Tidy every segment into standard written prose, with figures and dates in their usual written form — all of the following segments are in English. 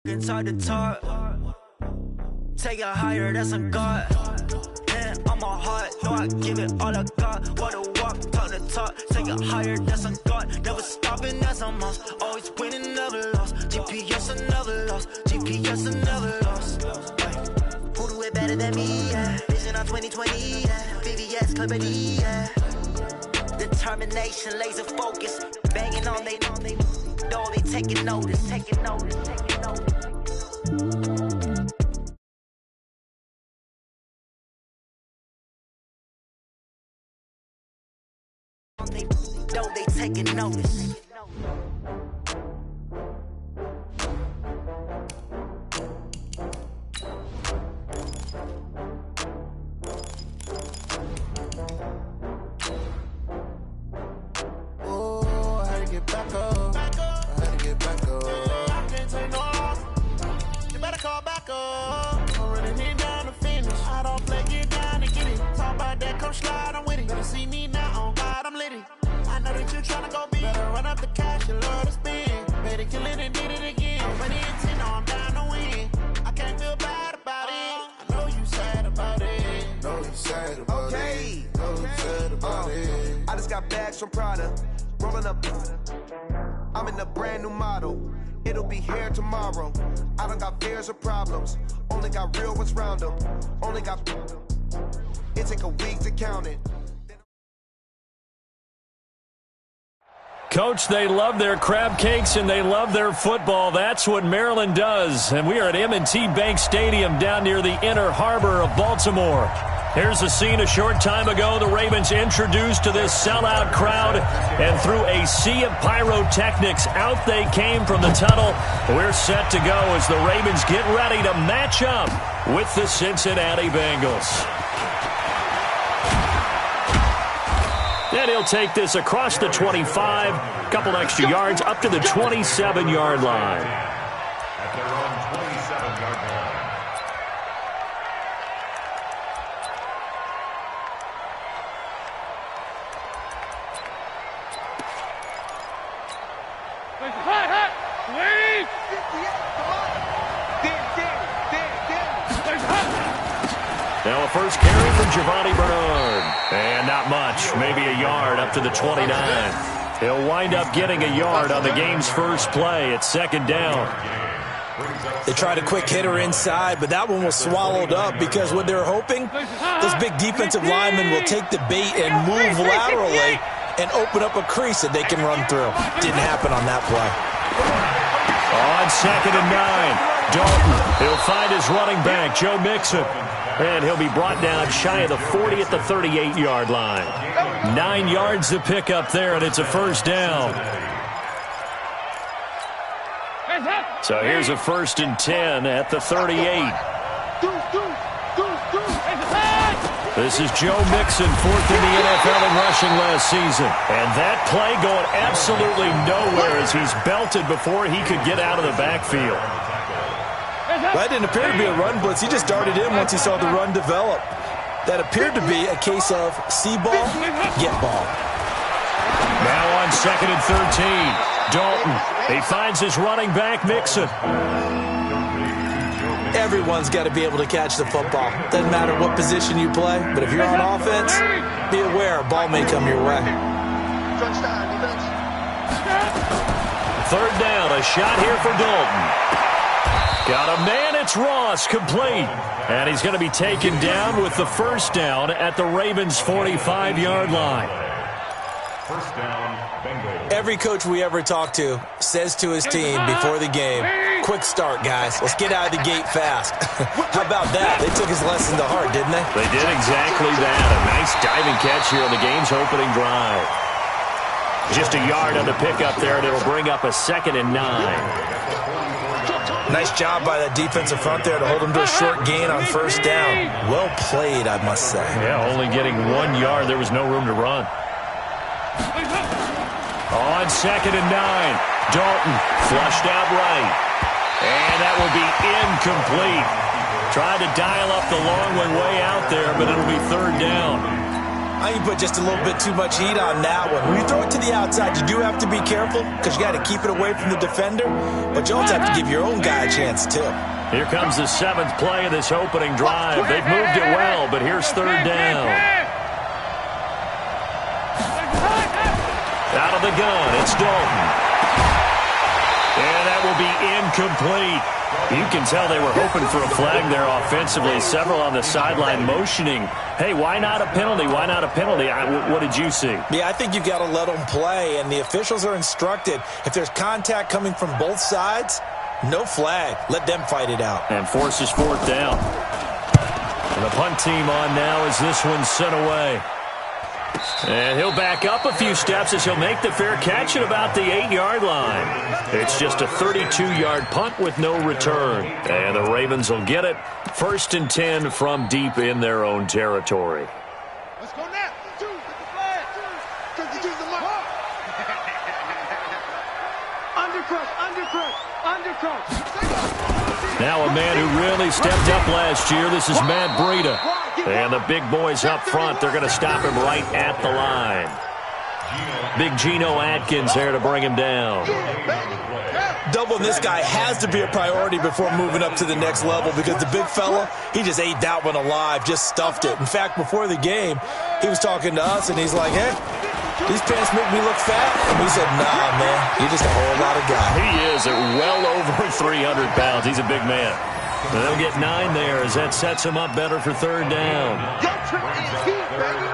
Inside the top, take it higher, that's a God. Man, on my heart, know I give it all I got. Water walk, talk the talk, take it higher, that's a God. Never stopping, that's a must. Always winning, never lost. GPS, I never lost. GPS, I never lost. Who do it better than me? Yeah. Vision on 2020, yeah. VVS, Clarity, yeah. Determination, laser focus, banging on they know they taking notice, taking notice, taking notice. They know they taking notice. Slide, I'm with it. Better see me now, on God, I'm litty. I know that you tryna go big. Better run up the cash, you love to spend. Better kill it and did it again. When it's in, I'm down to win. I can't feel bad about it. I know you sad about it. Know you sad about it. Know you sad about it. I just got bags from Prada. Rolling up. I'm in a brand new model. It'll be here tomorrow. I don't got fears or problems. Only got real ones round them. Only got. It take a week to count it. Coach, they love their crab cakes and they love their football. That's what Maryland does. And we are at M&T Bank Stadium down near the Inner Harbor of Baltimore. Here's a scene a short time ago. The Ravens introduced to this sellout crowd, and through a sea of pyrotechnics, out they came from the tunnel. We're set to go as the Ravens get ready to match up with the Cincinnati Bengals. And he'll take this across the 25, a couple extra yards, up to the 27-yard line. At their own 27-yard line. Now a first carry from Giovanni Bernard. And not much, maybe a yard up to the 29. He'll wind up getting a yard on the game's first play at second down. They tried a quick hitter inside, but that one was swallowed up because what they're hoping, those big defensive linemen will take the bait and move laterally and open up a crease that they can run through. Didn't happen on that play. On second and 9, Dalton. He'll find his running back, Joe Mixon. And he'll be brought down shy of the 40 at the 38-yard line. 9 yards to pick up there, and it's a first down. So here's a 1st and 10 at the 38. This is Joe Mixon, 4th in the NFL in rushing last season. And that play going absolutely nowhere as he's belted before he could get out of the backfield. That didn't appear to be a run blitz. He just darted in once he saw the run develop. That appeared to be a case of see ball, get ball. Now on 2nd and 13, Dalton. He finds his running back, Mixon. Everyone's got to be able to catch the football. Doesn't matter what position you play, but if you're on offense, be aware a ball may come your way. Third down, a shot here for Dalton. Got a man, it's Ross, complete. And he's going to be taken down with the first down at the Ravens' 45-yard line. First down, Bengals. Every coach we ever talk to says to his team before the game, quick start, guys. Let's get out of the gate fast. How about that? They took his lesson to heart, didn't they? They did exactly that. A nice diving catch here on the game's opening drive. Just a yard on the pickup there, and it'll bring up a 2nd and 9. Nice job by that defensive front there to hold him to a short gain on first down. Well played, I must say. Yeah, only getting 1 yard. There was no room to run. On 2nd and 9, Dalton flushed out right. And that will be incomplete. Tried to dial up the long one way out there, but it'll be third down. I think you put just a little bit too much heat on that one. When you throw it to the outside, you do have to be careful because you got to keep it away from the defender, but you also have to give your own guy a chance too. Here comes the 7th play of this opening drive. They've moved it well, but here's third down. Out of the gun, it's Dalton. And that will be incomplete. You can tell they were hoping for a flag there offensively. Several on the sideline motioning, hey, why not a penalty? Why not a penalty? What did you see? Yeah, I think you've got to let them play, and the officials are instructed, if there's contact coming from both sides, no flag. Let them fight it out. And forces fourth down. And the punt team on now as this one's sent away. And he'll back up a few steps as he'll make the fair catch at about the 8-yard line. It's just a 32-yard punt with no return. And the Ravens will get it. 1st and 10 from deep in their own territory. Let's go now. 2, get the flag. 52's the mark. Undercrush. Now a man who really stepped up last year. This is Matt Breida. And the big boys up front, they're going to stop him right at the line. Big Geno Atkins there to bring him down. Doubling this guy has to be a priority before moving up to the next level because the big fella, he just ate that one alive, just stuffed it. In fact, before the game, he was talking to us, and he's like, hey, these pants make me look fat. And we said, nah, man, you're just a whole lot of guy. He is at well over 300 pounds. He's a big man. And they'll get 9 there as that sets him up better for third down.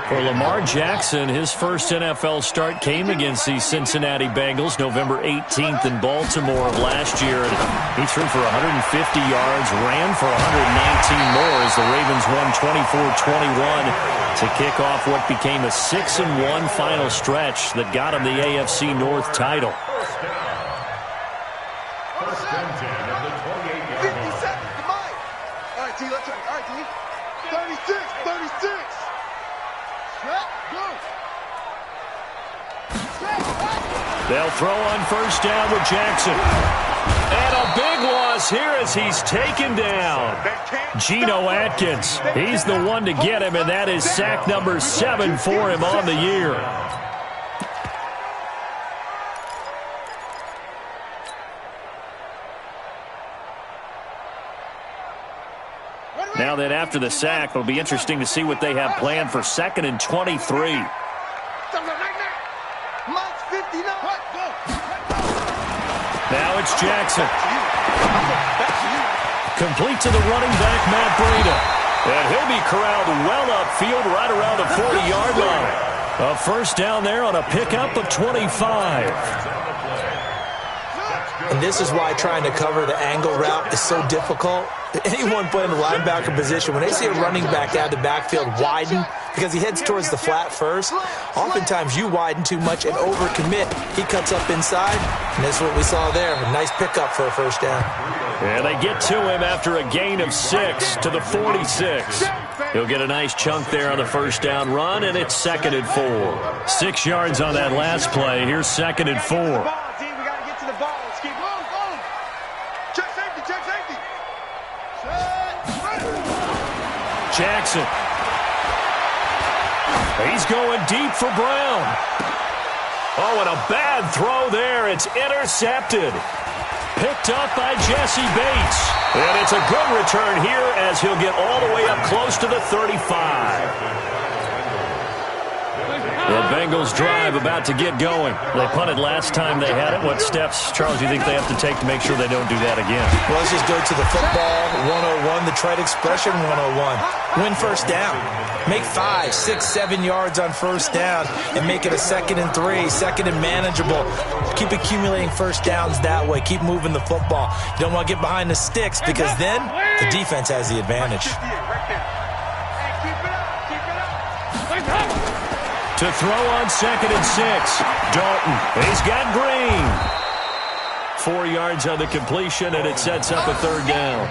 For Lamar Jackson, his first NFL start came against the Cincinnati Bengals November 18th in Baltimore of last year. And he threw for 150 yards, ran for 119 more as the Ravens won 24-21 to kick off what became a 6-1 final stretch that got him the AFC North title. First and 10 of the 28-yard line. 50 seconds to Mike. All right, T, let's try. All right, T. 36. They'll throw on first down with Jackson. And a big loss here as he's taken down. Geno Atkins, he's the one to get him, and that is sack number 7 for him on the year. Now that after the sack, it'll be interesting to see what they have planned for 2nd and 23. Now it's Jackson. Complete to the running back, Matt Breida. And he'll be corralled well upfield right around the 40-yard line. A first down there on a pickup of 25. And this is why trying to cover the angle route is so difficult. Anyone playing the linebacker position, when they see a running back out of the backfield widen because he heads towards the flat first, oftentimes you widen too much and overcommit. He cuts up inside, and that's what we saw there. A nice pickup for a first down. And they get to him after a gain of 6 to the 46. He'll get a nice chunk there on the first down run, and it's 2nd and 4. 6 yards on that last play. Here's 2nd and 4. Jackson. He's going deep for Brown. Oh, and a bad throw there. It's intercepted. Picked up by Jesse Bates. And it's a good return here as he'll get all the way up close to the 35. The Bengals drive about to get going. They punted last time they had it. What steps, Charles, do you think they have to take to make sure they don't do that again? Well, let's just go to the football 101, the trade expression 101. Win first down. Make 5, 6, 7 yards on first down and make it a 2nd and 3, 2nd and manageable. Keep accumulating first downs that way. Keep moving the football. You don't want to get behind the sticks because then the defense has the advantage. To throw on 2nd and 6. Dalton. He's got Green. 4 yards on the completion, and it sets up a third down.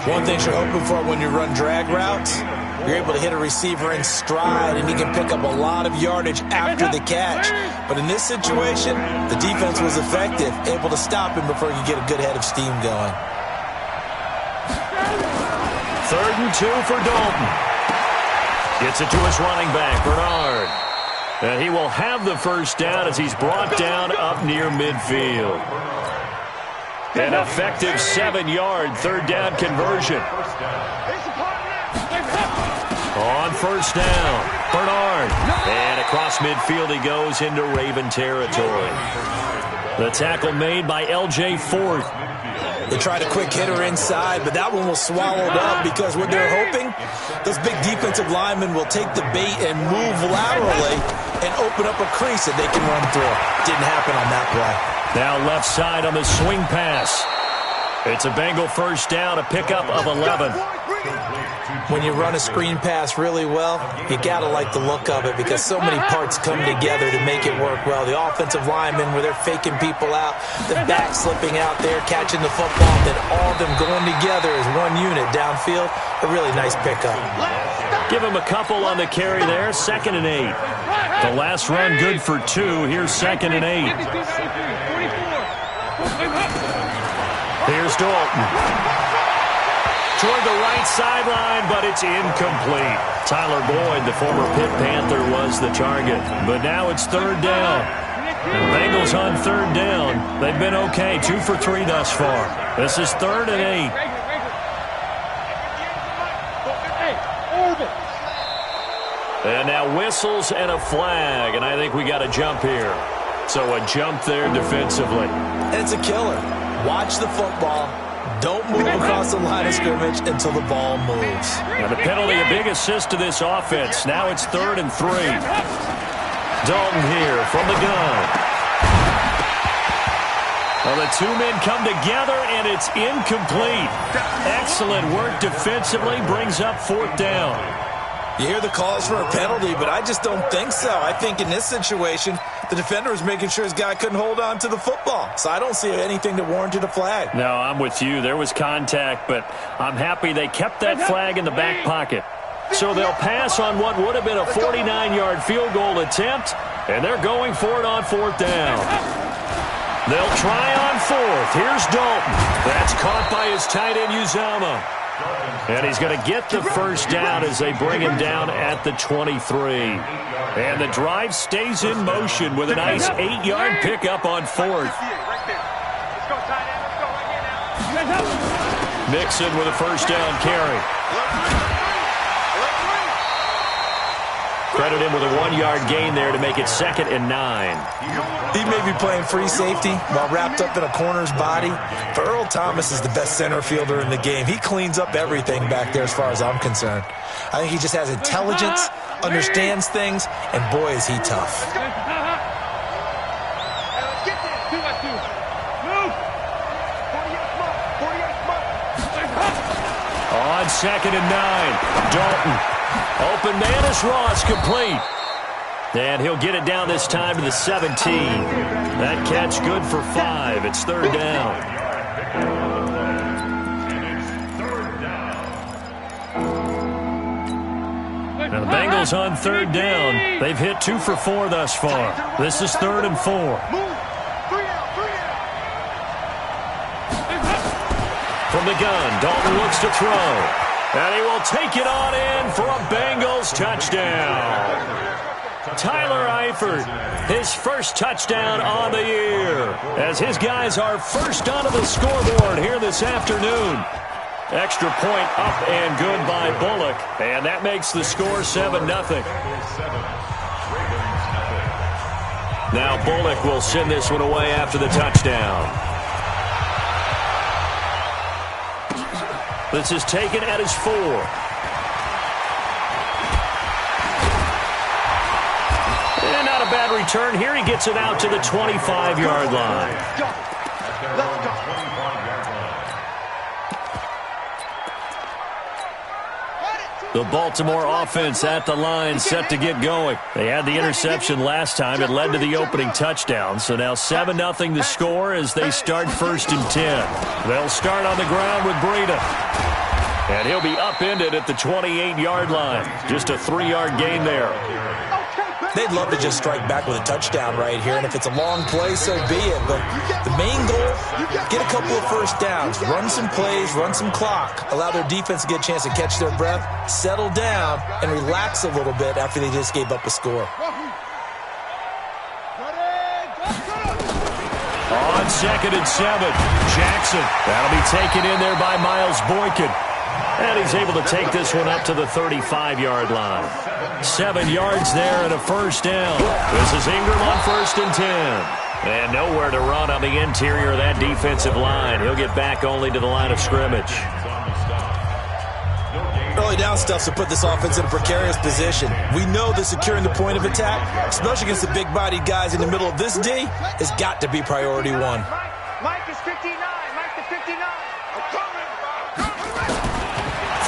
One thing you're hoping for when you run drag routes, you're able to hit a receiver in stride, and he can pick up a lot of yardage after the catch. But in this situation, the defense was effective, able to stop him before you get a good head of steam going. 3rd and 2 for Dalton. Gets it to his running back, Bernard. And he will have the first down as he's brought down up near midfield. An effective 7-yard 3rd down conversion. On 1st down, Bernard. And across midfield he goes into Raven territory. The tackle made by L.J. Ford. They tried a quick hitter inside, but that one was swallowed up because what they're hoping, those big defensive linemen will take the bait and move laterally and open up a crease that they can run through. Didn't happen on that play. Now left side on the swing pass. It's a Bengal first down, a pickup of 11. When you run a screen pass really well, you got to like the look of it because so many parts come together to make it work well. The offensive linemen, where they're faking people out, the back slipping out there, catching the football, then all of them going together as one unit downfield. A really nice pickup. Give him a couple on the carry there, 2nd and 8. The last run good for 2. Here's 2nd and 8. Here's Dalton. Toward the right sideline, but it's incomplete. Tyler Boyd, the former Pitt Panther, was the target. But now it's 3rd down. The Bengals on 3rd down. They've been okay, 2 for 3 thus far. This is 3rd and 8. And now whistles and a flag, and I think we got a jump here. So a jump there defensively. And it's a killer. Watch the football. Don't move across the line of scrimmage until the ball moves. And the penalty, a big assist to this offense. Now it's 3rd and 3. Dalton here from the gun. Well, the 2 men come together, and it's incomplete. Excellent work defensively, brings up 4th down. You hear the calls for a penalty, but I just don't think so. I think in this situation, the defender was making sure his guy couldn't hold on to the football. So I don't see anything that warranted a flag. No, I'm with you. There was contact, but I'm happy they kept that flag in the back pocket. So they'll pass on what would have been a 49-yard field goal attempt, and they're going for it on 4th down. They'll try on 4th. Here's Dalton. That's caught by his tight end, Uzama. And he's going to get the first down as they bring him down at the 23. And the drive stays in motion with a nice 8-yard pickup on 4th. Mixon with a first down carry. Credit him with a 1-yard gain there to make it 2nd and 9. He may be playing free safety while wrapped up in a corner's body, but Earl Thomas is the best center fielder in the game. He cleans up everything back there as far as I'm concerned. I think he just has intelligence, understands things, and boy, is he tough. On 2nd and 9, Dalton. Open man is Ross, complete. And he'll get it down this time to the 17. That catch good for 5. It's 3rd down. Now the Bengals on 3rd down. They've hit 2 for 4 thus far. This is 3rd and 4. From the gun, Dalton looks to throw. And he will take it on in for a Bengals touchdown. Tyler Eifert, his first touchdown on the year, as his guys are first onto the scoreboard here this afternoon. Extra point up and good by Bullock, and that makes the score 7-0. Now Bullock will send this one away after the touchdown. This is taken at his 4. And not a bad return. Here he gets it out to the 25-yard line. Let's go. The Baltimore offense at the line, set to get going. They had the interception last time. It led to the opening touchdown. So now 7-0 the score as they start 1st and 10. They'll start on the ground with Breida. And he'll be upended at the 28-yard line. Just a 3-yard gain there. they'd love to just strike back with a touchdown right here, and if it's a long play, so be it. But the main goal, get a couple of first downs, run some plays, run some clock, allow their defense to get a chance to catch their breath, settle down, and relax a little bit after they just gave up a score. On 2nd and 7, Jackson. That'll be taken in there by Miles Boykin. And he's able to take this one up to the 35-yard line. 7 yards there and a first down. This is Ingram on 1st and 10. And nowhere to run on the interior of that defensive line. He'll get back only to the line of scrimmage. Early down stuff to put this offense in a precarious position. We know that securing the point of attack, especially against the big-bodied guys in the middle of this D, has got to be priority one. Mike is 59. Mike is 59. I'm coming.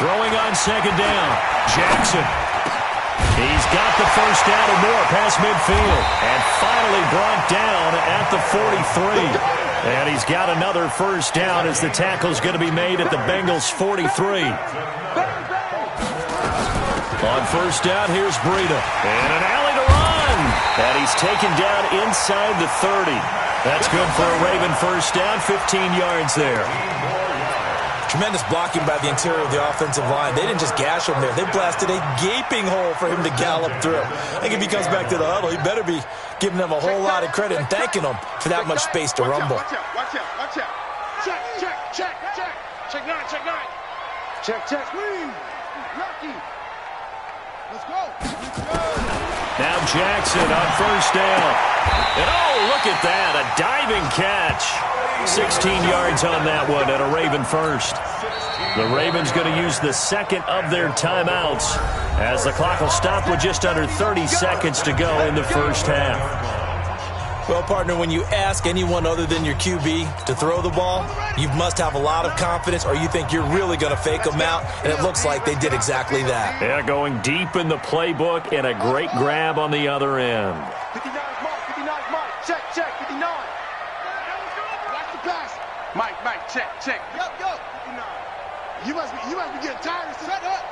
Throwing on 2nd down, Jackson. He's got the first down or more past midfield. And finally brought down at the 43. And he's got another first down as the tackle's going to be made at the Bengals' 43. On 1st down, here's Breida. And an alley to run. And he's taken down inside the 30. That's good for a Raven first down, 15 yards there. Tremendous blocking by the interior of the offensive line. They didn't just gash him there. They blasted a gaping hole for him to gallop through. I think if he comes back to the huddle, he better be giving them a whole lot of credit and thanking them for that much space to rumble. Watch out, watch out, watch out. Check, check, check, check. Check 9, check 9. Check, check. Please. Lucky. Let's go. Now Jackson on 1st down. And oh, look at that, a diving catch. 16 yards on that one and a Raven first. The Ravens going to use the second of their timeouts as the clock will stop with just under 30 seconds to go in the first half. Well, partner, when you ask anyone other than your QB to throw the ball, you must have a lot of confidence or you think you're really going to fake them out, and it looks like they did exactly that. Yeah, going deep in the playbook and a great grab on the other end. 59 Mike, 59 Mike. Check, check, 59. Watch the pass. Mike, check, check. Yo, 59. You must be getting tired. Set up.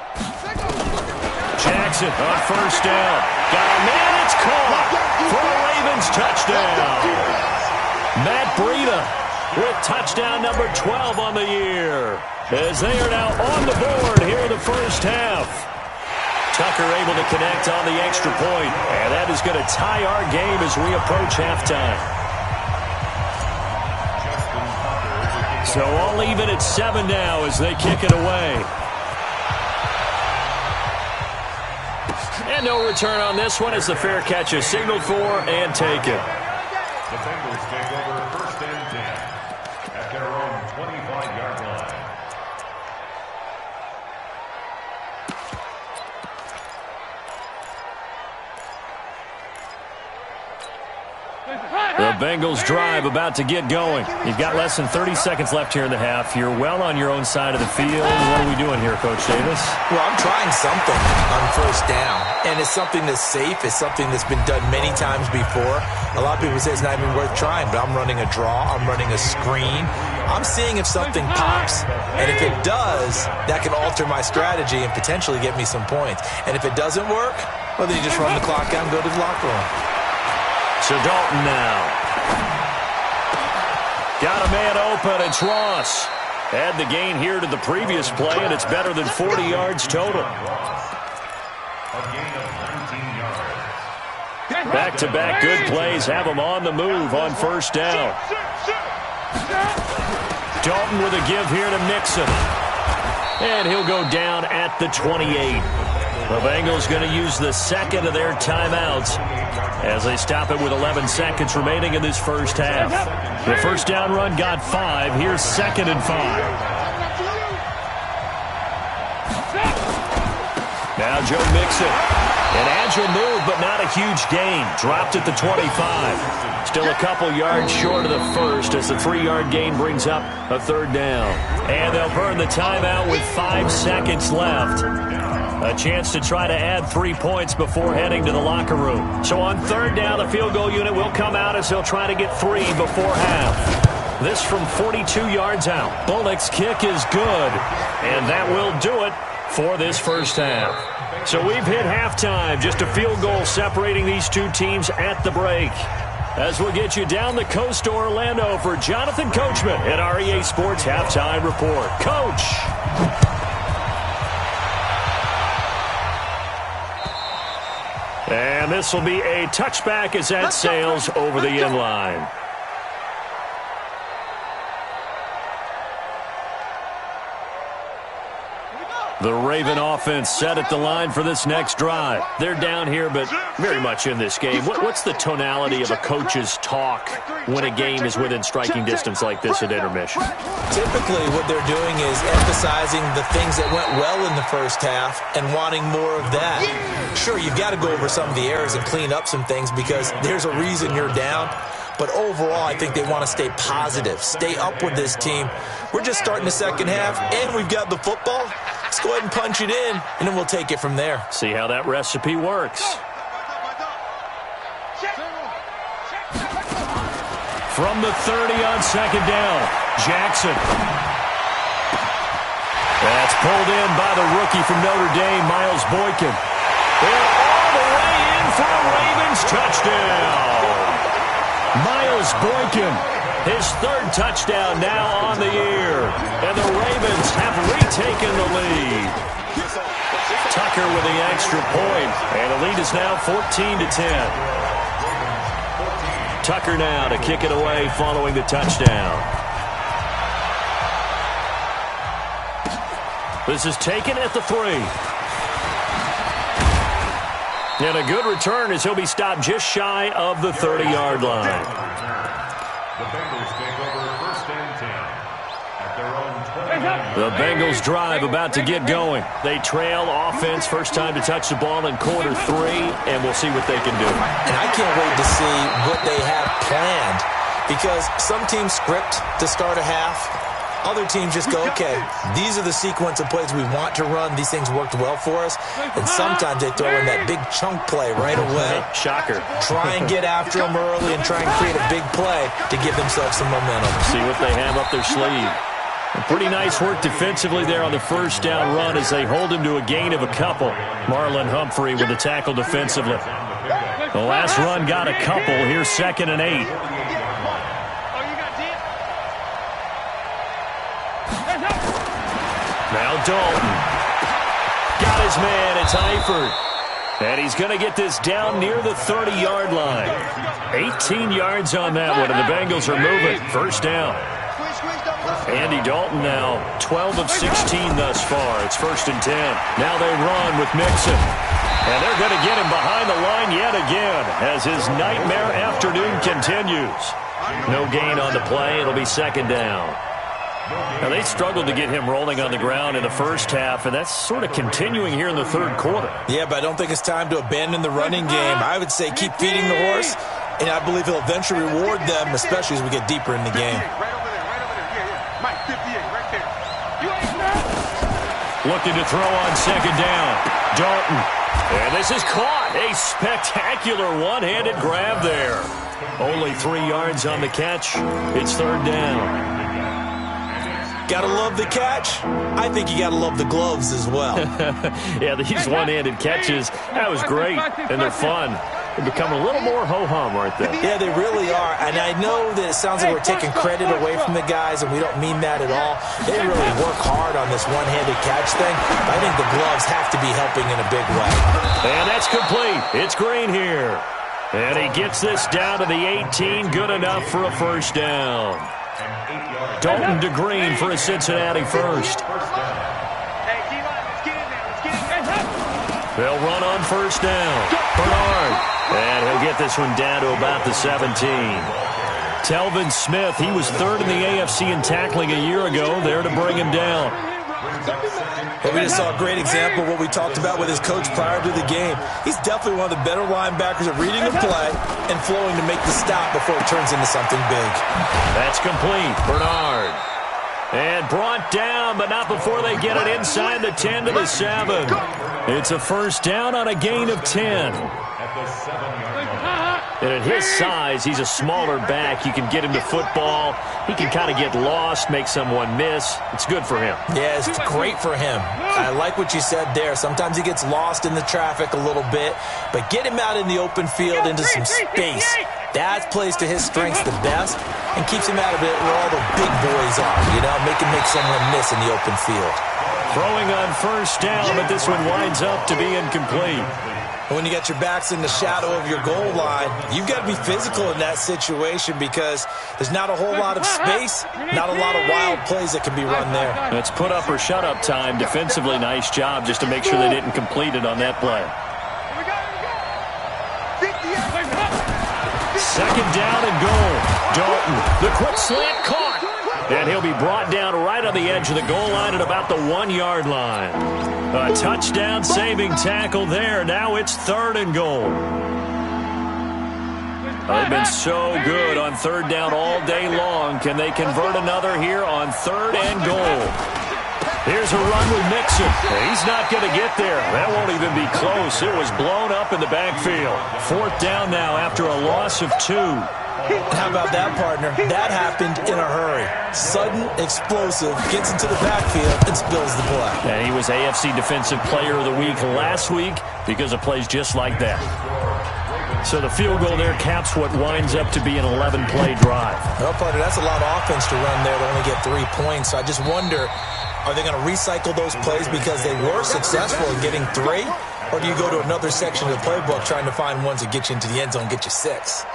Jackson on 1st down. Got a man, it's caught for a Ravens touchdown. Matt Breida with touchdown number 12 on the year. As they are now on the board here in the first half. Tucker able to connect on the extra point. And that is going to tie our game as we approach halftime. So all even at 7 now as they kick it away. And no return on this one as the fair catch is signaled for and taken. The Bengals take over 1st and 10 at their own 25-yard line. The Bengals drive about to get going. You've got less than 30 seconds left here in the half. You're well on your own side of the field. What are we doing here, Coach Davis? Well, I'm trying something on 1st down, and it's something that's safe. It's something that's been done many times before. A lot of people say it's not even worth trying, but I'm running a draw. I'm running a screen. I'm seeing if something pops, and if it does, that can alter my strategy and potentially get me some points. And if it doesn't work, well, then you just run the clock out and go to the locker room. So Dalton now. Got a man open. It's Ross. Add the gain here to the previous play, and it's better than 40 yards total. A gain of 19 yards. Back-to-back good plays have them on the move on 1st down. Dalton with a give here to Mixon. And he'll go down at the 28. The Bengals going to use the second of their timeouts as they stop it with 11 seconds remaining in this first half. The first down run got 5. Here's 2nd and 5. Now Joe Mixon. An agile move, but not a huge gain. Dropped at the 25. Still a couple yards short of the first as the 3-yard gain brings up a 3rd down. And they'll burn the timeout with 5 seconds left. A chance to try to add 3 points before heading to the locker room. So on 3rd down, the field goal unit will come out as they'll try to get 3 before half. This from 42 yards out. Bullock's kick is good. And that will do it for this first half. So we've hit halftime. Just a field goal separating these two teams at the break. As we'll get you down the coast to Orlando for Jonathan Coachman at our EA Sports Halftime Report. Coach. And this will be a touchback as that sails over the end line. The Raven offense set at the line for this next drive. They're down here, but very much in this game. What's the tonality of a coach's talk when a game is within striking distance like this at intermission? Typically, what they're doing is emphasizing the things that went well in the first half and wanting more of that. Sure, you've got to go over some of the errors and clean up some things because there's a reason you're down. But overall, I think they want to stay positive, stay up with this team. We're just starting the second half, and we've got the football. Let's go ahead and punch it in, and then we'll take it from there. See how that recipe works. From the 30 on second down, Jackson. That's pulled in by the rookie from Notre Dame, Miles Boykin. They're all the way in for a Ravens touchdown. Miles Boykin, his third touchdown now on the year. And the Ravens have retaken the lead. Tucker with the extra point. And the lead is now 14-10. Tucker now to kick it away following the touchdown. This is taken at the 3. And a good return as he'll be stopped just shy of the 30-yard line. The Bengals take over first and 10 at their own 20. The Bengals drive about to get going. They trail offense, first time to touch the ball in quarter 3, and we'll see what they can do. And I can't wait to see what they have planned because some teams script to start a half. Other teams just go, okay, these are the sequence of plays we want to run. These things worked well for us. And sometimes they throw in that big chunk play right away. Shocker. Try and get after them early and try and create a big play to give themselves some momentum. See what they have up their sleeve. Pretty nice work defensively there on the first down run as they hold him to a gain of a couple. Marlon Humphrey with the tackle defensively. The last run got a couple. Here's 2nd and 8. Now Dalton. Got his man. It's Eifert. And he's going to get this down near the 30-yard line. 18 yards on that one, and the Bengals are moving. First down. Andy Dalton now 12 of 16 thus far. It's 1st and 10. Now they run with Mixon. And they're going to get him behind the line yet again as his nightmare afternoon continues. No gain on the play. It'll be 2nd down. Now, they struggled to get him rolling on the ground in the first half, and that's sort of continuing here in the third quarter. Yeah, but I don't think it's time to abandon the running game. I would say keep feeding the horse, and I believe he'll eventually reward them, especially as we get deeper in the game. Right over there, right over there. Yeah. Mike, 58, right there. You ain't Looking to throw on 2nd down. Dalton. And this is caught. A spectacular one-handed grab there. Only 3 yards on the catch. It's 3rd down. Gotta love the catch. I think you gotta love the gloves as well. Yeah, these one-handed catches, that was great, and they're fun. They become a little more ho-hum, aren't they? Yeah, they really are. And I know that it sounds like we're taking credit away from the guys, and we don't mean that at all. They really work hard on this one-handed catch thing. I think the gloves have to be helping in a big way. And that's complete. It's Green here. And he gets this down to the 18, good enough for a first down. Dalton to Green for a Cincinnati first. They'll run on first down. Bernard. And he'll get this one down to about the 17. Telvin Smith, he was 3rd in the AFC in tackling a year ago, there to bring him down. Well, we just saw a great example of what we talked about with his coach prior to the game. He's definitely one of the better linebackers at reading the play and flowing to make the stop before it turns into something big. That's complete. Bernard. And brought down, but not before they get it inside the 10 to the 7. It's a first down on a gain of 10. At the 7-yard line. And at his size, he's a smaller back. You can get him to football. He can kind of get lost, make someone miss. It's good for him. Yeah, it's great for him. I like what you said there. Sometimes he gets lost in the traffic a little bit, but get him out in the open field into some space. That plays to his strengths the best and keeps him out of it where all the big boys are, make him make someone miss in the open field. Throwing on first down, but this one winds up to be incomplete. When you got your backs in the shadow of your goal line, you've got to be physical in that situation because there's not a whole lot of space, not a lot of wild plays that can be run there. It's put up or shut up time. Defensively, nice job just to make sure they didn't complete it on that play. Second down and goal. Dalton, the quick slant caught. And he'll be brought down right on the edge of the goal line at about the 1-yard line. A touchdown-saving tackle there. Now it's 3rd and goal. They've been so good on 3rd down all day long. Can they convert another here on 3rd and goal? Here's a run with Mixon. He's not going to get there. That won't even be close. It was blown up in the backfield. 4th down now after a loss of 2. How about that, partner? That happened in a hurry. Sudden, explosive, gets into the backfield and spills the play. And he was AFC Defensive Player of the Week last week because of plays just like that. So the field goal there caps what winds up to be an 11-play drive. Well, partner, that's a lot of offense to run there to only get 3 points. So I just wonder, are they going to recycle those plays because they were successful in getting 3? Or do you go to another section of the playbook trying to find ones that get you into the end zone, get you 6?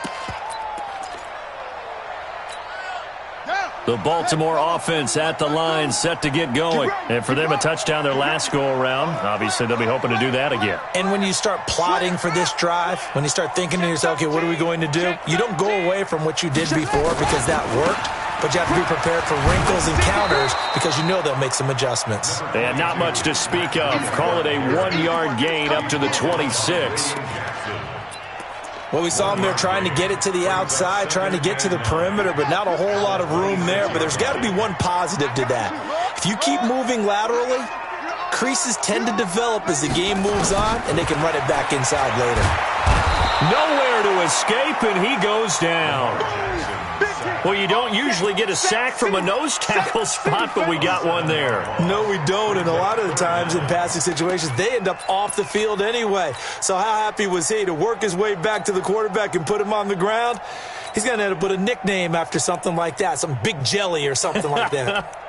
The Baltimore offense at the line, set to get going. And for them, a touchdown their last go-around. Obviously, they'll be hoping to do that again. And when you start plotting for this drive, when you start thinking to yourself, okay, what are we going to do? You don't go away from what you did before because that worked, but you have to be prepared for wrinkles and counters because you know they'll make some adjustments. And not much to speak of. Call it a 1-yard gain up to the 26. Well, we saw him there trying to get it to the outside, trying to get to the perimeter, but not a whole lot of room there. But there's got to be one positive to that. If you keep moving laterally, creases tend to develop as the game moves on, and they can run it back inside later. Nowhere to escape, and he goes down. Well, you don't usually get a sack from a nose tackle spot, but we got one there. No, we don't, and a lot of the times in passing situations, they end up off the field anyway. So how happy was he to work his way back to the quarterback and put him on the ground? He's going to end up with a nickname after something like that, some Big Jelly or something like that.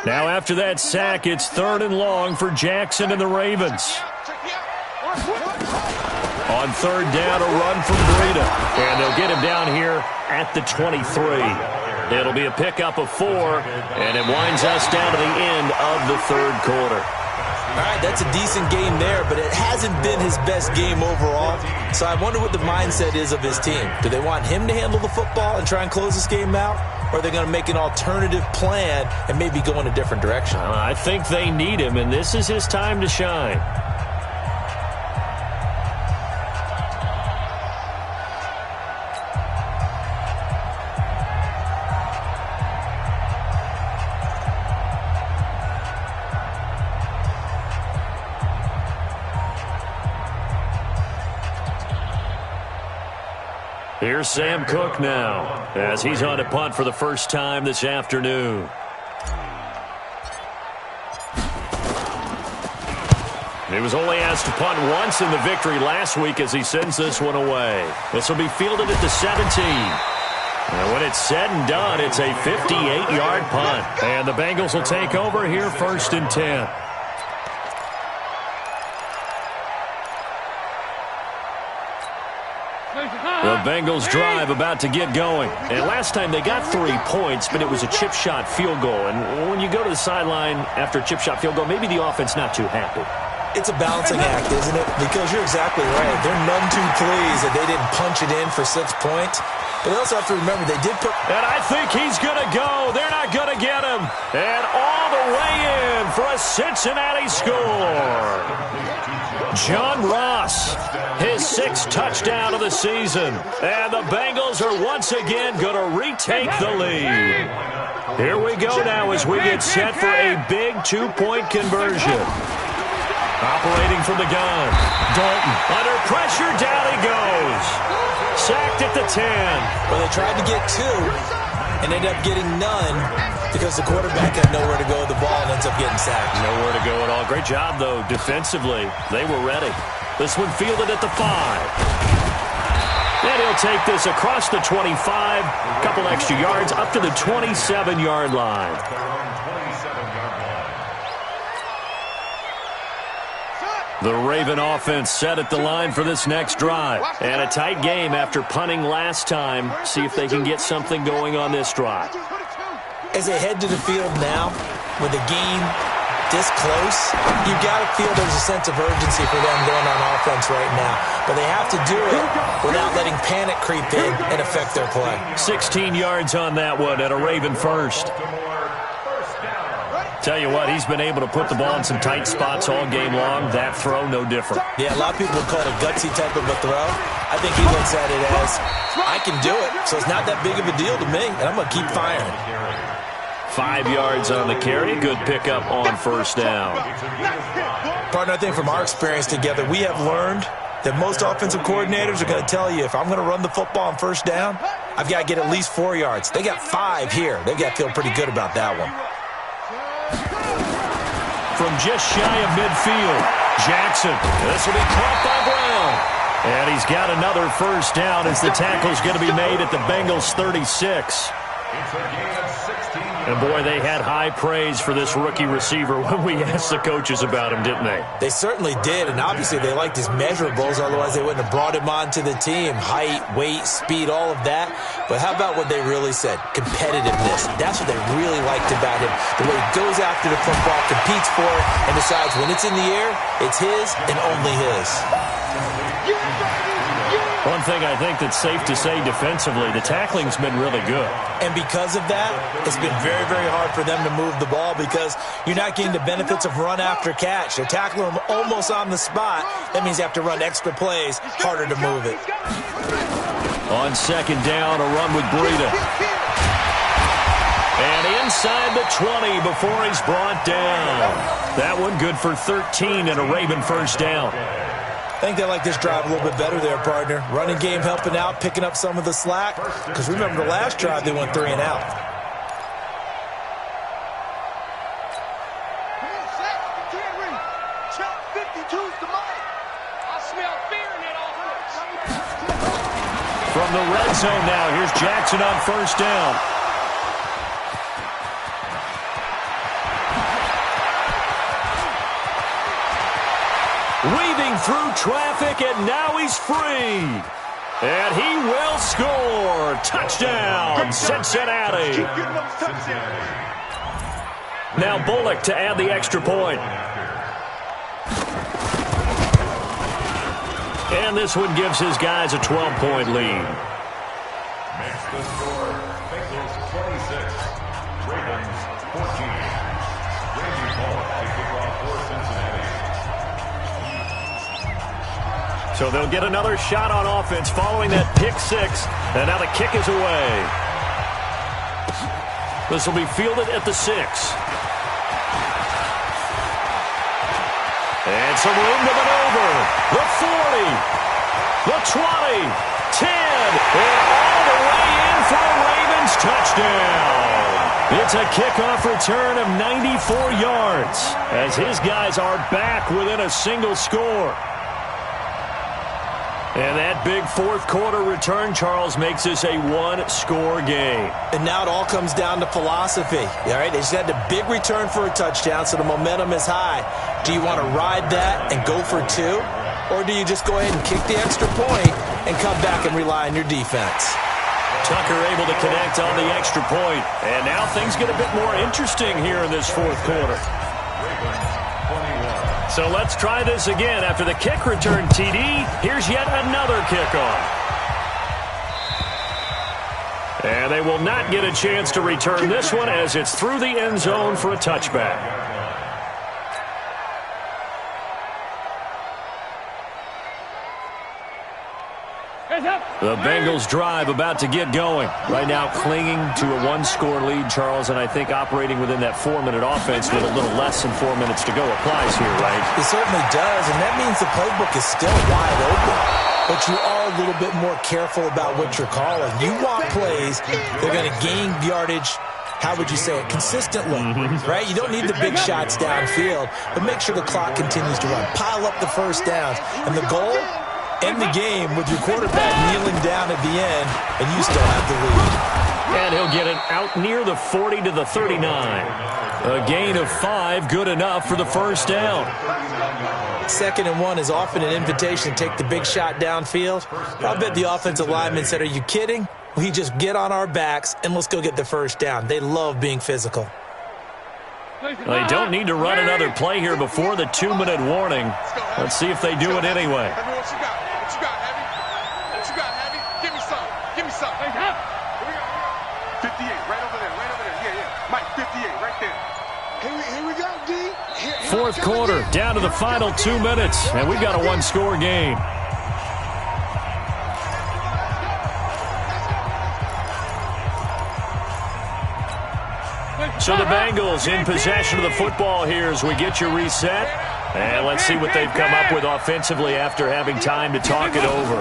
Now after that sack, it's 3rd and long for Jackson and the Ravens. On 3rd down, a run from Breida. And they'll get him down here at the 23. It'll be a pickup of 4, and it winds us down to the end of the 3rd quarter. All right, that's a decent game there, but it hasn't been his best game overall. So I wonder what the mindset is of his team. Do they want him to handle the football and try and close this game out? Or are they going to make an alternative plan and maybe go in a different direction? I think they need him, and this is his time to shine. Here's Sam Cook now, as he's on to punt for the first time this afternoon. He was only asked to punt once in the victory last week as he sends this one away. This will be fielded at the 17. And when it's said and done, it's a 58-yard punt. And the Bengals will take over here 1st and 10. The Bengals drive about to get going. And last time they got 3 points, but it was a chip shot field goal. And when you go to the sideline after a chip shot field goal, maybe the offense not too happy. It's a balancing act, isn't it? Because you're exactly right. They're none too pleased that they didn't punch it in for 6 points. But they also have to remember they did put... And I think he's going to go. They're not going to get him. And all the way in for a Cincinnati score. John Ross, his 6th touchdown of the season. And the Bengals are once again going to retake the lead. Here we go now as we get set for a big 2-point conversion. Operating from the gun. Dalton under pressure. Down he goes. Sacked at the 10. Well, they tried to get 2 and ended up getting none because the quarterback had nowhere to go with the ball and ends up getting sacked. Nowhere to go at all. Great job, though, defensively. They were ready. This one fielded at the 5. And he'll take this across the 25. A couple extra yards up to the 27-yard line. The Raven offense set at the line for this next drive. And a tight game after punting last time. See if they can get something going on this drive. As they head to the field now, with the game this close, you've got to feel there's a sense of urgency for them going on offense right now. But they have to do it without letting panic creep in and affect their play. 16 yards on that one at a Raven first. Tell you what, he's been able to put the ball in some tight spots all game long. That throw, no different. Yeah, a lot of people would call it a gutsy type of a throw. I think he looks at it as, I can do it, so it's not that big of a deal to me, and I'm going to keep firing. 5 yards on the carry. Good pickup on first down. Partner, I think from our experience together, we have learned that most offensive coordinators are going to tell you, if I'm going to run the football on first down, I've got to get at least 4 yards. They got 5 here. They've got to feel pretty good about that one. From just shy of midfield, Jackson. This will be caught by Brown. And he's got another first down as the tackle's going to be made at the Bengals 36. It's a gain of 16. And, boy, they had high praise for this rookie receiver when we asked the coaches about him, didn't they? They certainly did, and obviously they liked his measurables, otherwise they wouldn't have brought him onto the team. Height, weight, speed, all of that. But how about what they really said? Competitiveness. That's what they really liked about him. The way he goes after the football, competes for it, and decides when it's in the air, it's his and only his. One thing I think that's safe to say defensively, the tackling's been really good. And because of that, it's been very, very hard for them to move the ball because you're not getting the benefits of run after catch. They're tackling them almost on the spot. That means you have to run extra plays, harder to move it. On second down, a run with Breida. And inside the 20 before he's brought down. That one good for 13 and a Raven first down. I think they like this drive a little bit better there, partner. Running game helping out, picking up some of the slack. Because remember the last drive, they went 3 and out. From the red zone now, here's Jackson on first down. Weaving through traffic, and now he's free. And he will score. Touchdown, Cincinnati. Now Bullock to add the extra point. And this one gives his guys a 12-point lead. Makes the score Bengals 26, Ravens 14. Randy Bullock to kick off for Cincinnati. So they'll get another shot on offense following that pick 6. And now the kick is away. This will be fielded at the 6. And some room to maneuver. The 40, the 20, 10, and all the way in for a Ravens touchdown. It's a kickoff return of 94 yards as his guys are back within a single score. And that big fourth quarter return, Charles, makes this a one-score game. And now it all comes down to philosophy. All right, they just had a big return for a touchdown, so the momentum is high. Do you want to ride that and go for 2? Or do you just go ahead and kick the extra point and come back and rely on your defense? Tucker able to connect on the extra point. And now things get a bit more interesting here in this fourth quarter. So let's try this again. After the kick return TD, here's yet another kickoff. And they will not get a chance to return this one as it's through the end zone for a touchback. The Bengals drive about to get going. Right now clinging to a one-score lead, Charles, and I think operating within that 4-minute offense with a little less than 4 minutes to go applies here, right? It certainly does, and that means the playbook is still wide open. But you are a little bit more careful about what you're calling. You want plays that are going to gain yardage, how would you say it, consistently, right? You don't need the big shots downfield, but make sure the clock continues to run. Pile up the first downs. And the goal, end the game with your quarterback kneeling down at the end, and you still have the lead. And he'll get it out near the 40 to the 39. A gain of 5, good enough for the first down. 2nd and 1 is often an invitation to take the big shot downfield. I'll bet the offensive lineman said, are you kidding? We just get on our backs and let's go get the first down. They love being physical. They don't need to run another play here before the 2-minute warning. Let's see if they do it anyway. What you got? What you got, Heavy? What you got, Heavy? Give me some. Give me some. 58, right over there. Right over there. Yeah. Mike, 58, right there. Here we go, D. Fourth quarter, down to the final 2 minutes, and we've got a one-score game. So the Bengals in possession of the football here as we get you reset. And let's see what they've come up with offensively after having time to talk it over.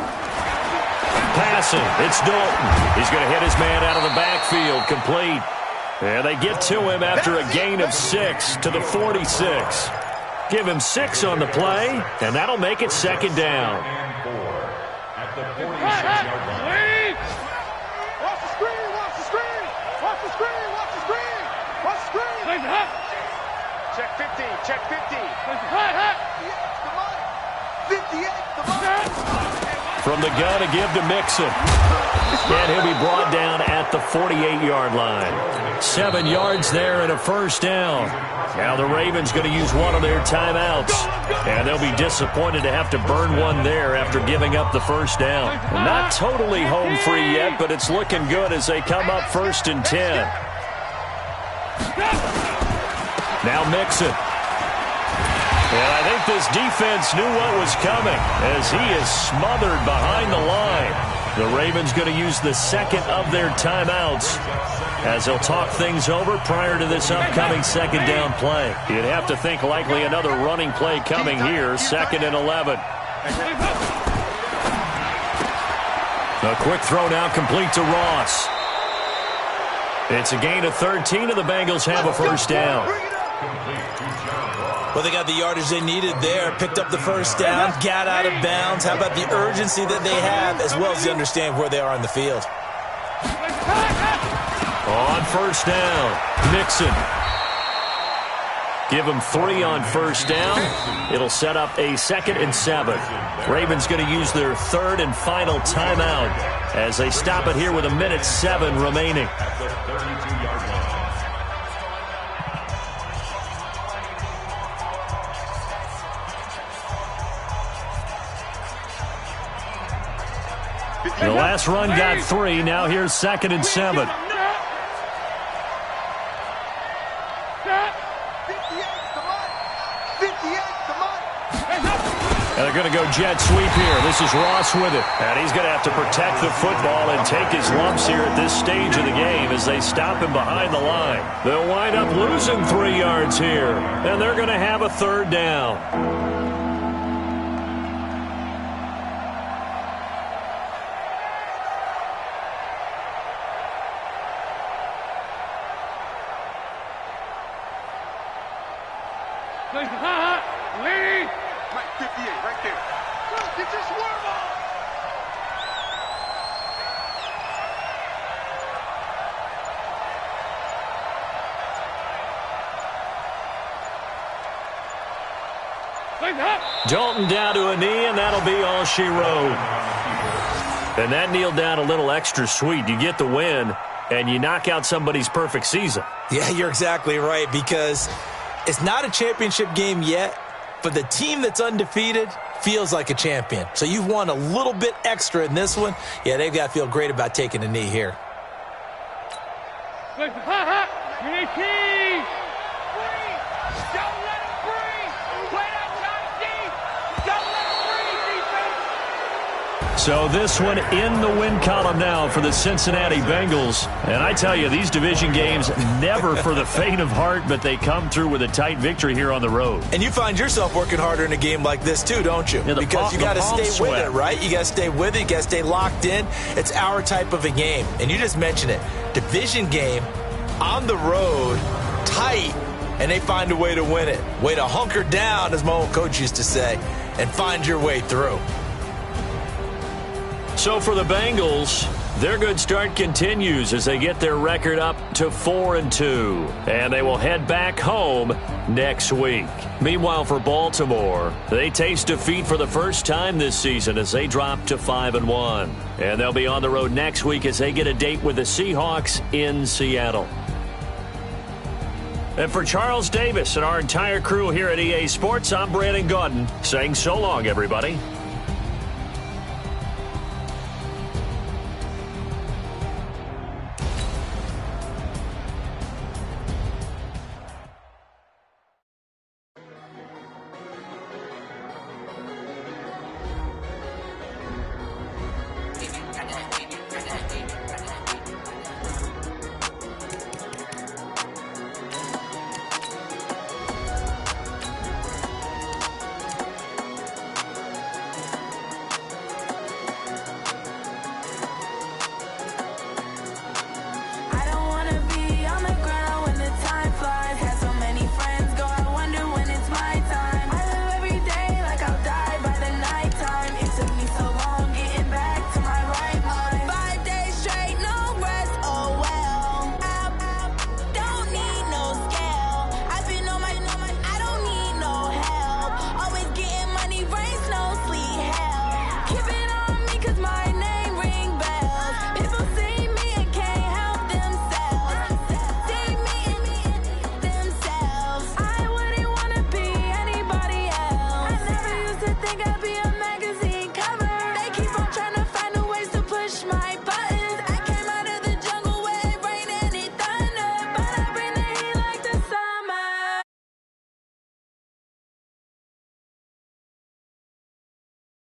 Passing, it's Dalton. He's going to hit his man out of the backfield, complete. And they get to him after a gain of 6 to the 46. Give him 6 on the play, and that'll make it 2nd down. At the 46-yard line. Watch the screen. Watch the screen. Watch the screen. Watch the screen. Watch the screen. Check 15. Check 15. 58. From the gun to give to Mixon. And he'll be brought down at the 48-yard line. 7 yards there and a first down. Now the Ravens going to use one of their timeouts. And they'll be disappointed to have to burn one there after giving up the first down. Not totally home free yet, but it's looking good as they come up 1st and 10. Now Mixon. And I think this defense knew what was coming as he is smothered behind the line. The Ravens going to use the 2nd of their timeouts as they'll talk things over prior to this upcoming 2nd down play. You'd have to think likely another running play coming here, 2nd and 11. A quick throw now complete to Ross. It's a gain of 13 and the Bengals have a first down. Well, they got the yardage they needed there, picked up the first down, got out of bounds. How about the urgency that they have, as well as they understand where they are on the field? On first down, Mixon. Give them 3 on first down. It'll set up a 2nd and 7. Ravens going to use their 3rd and final timeout as they stop it here with 1:07 remaining. The last run got 3. Now here's 2nd and 7. And they're going to go jet sweep here. This is Ross with it. And he's going to have to protect the football and take his lumps here at this stage of the game as they stop him behind the line. They'll wind up losing 3 yards here. And they're going to have a 3rd down. Mike, 58, right there. Get your swerve on. Dalton down to a knee, and that'll be all she wrote. And that kneel down a little extra sweet. You get the win, and you knock out somebody's perfect season. Yeah, you're exactly right, because it's not a championship game yet, but the team that's undefeated feels like a champion. So you've won a little bit extra in this one. Yeah, they've got to feel great about taking a knee here. So this one in the win column now for the Cincinnati Bengals. And I tell you, these division games never for the faint of heart, but they come through with a tight victory here on the road. And you find yourself working harder in a game like this too, don't you? Yeah, because you got to stay with it, right? You got to stay with it. You got to stay locked in. It's our type of a game. And you just mentioned it. Division game on the road, tight, and they find a way to win it. Way to hunker down, as my old coach used to say, and find your way through. So for the Bengals, their good start continues as they get their record up to 4-2. And they will head back home next week. Meanwhile, for Baltimore, they taste defeat for the first time this season as they drop to 5-1. And they'll be on the road next week as they get a date with the Seahawks in Seattle. And for Charles Davis and our entire crew here at EA Sports, I'm Brandon Gaudin saying so long, everybody.